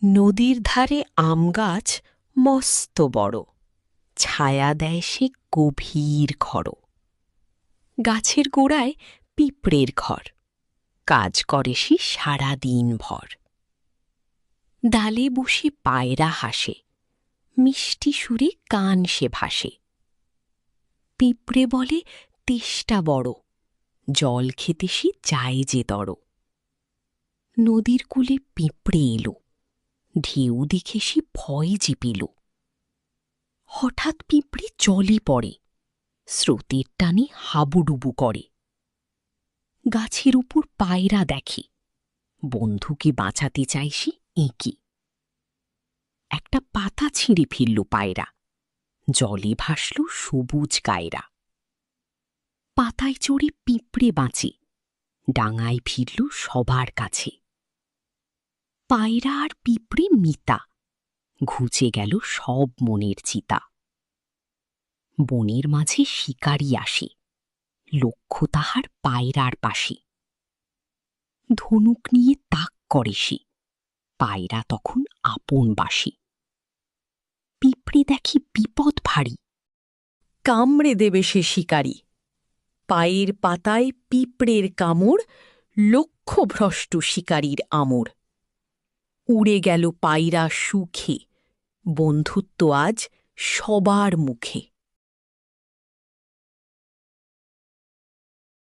নদীর ধারে আম গাছ মস্ত বড়, ছায়া দেয় সে গভীর ঘর। গাছের গোড়ায় পিঁপড়ের ঘর, কাজ করে সে সারাদিন ভর। ডালে বসে পায়রা হাসে, মিষ্টি সুরে গান সে ভাসে। পিঁপড়ে বলে তেষ্টা বড়, জল খেতে সে যায় যে তর। নদীর কূলে পিঁপড়ে এলো, ঢেউ দেখে সে ভয় যে পেল। হঠাৎ পিঁপড়ে জলে পড়ে, স্রোতের টানে হাবুডুবু করে। গাছের উপর পায়রা দেখে, বন্ধুকে বাঁচাতে চায় সে এঁকে। একটা পাতা ছিঁড়ে ফেলল পায়রা, জলে ভাসল সবুজ কায়রা। পাতায় চড়ে পিঁপড়ে বাঁচে, ডাঙায় ফিরল সবার কাছে। পায়রা আর পিঁপড়ে মিতা, ঘুচে গেল সব মনের চিতা। বনের মাঝে শিকারি আসে, লক্ষ্য তাহার পায়রার পাশে। ধনুক নিয়ে তাক করে সে, পায়রা তখন আপন বাসে। পিঁপড়ে দেখি বিপদ ভারী, কামড়ে দেবে সে শিকারি। পায়ের পাতায় পিঁপড়ের কামড়, লক্ষ্যভ্রষ্ট শিকারীর আমড়। উড়ে গেল পায়রা সুখে, বন্ধুত্ব আজ সবার মুখে।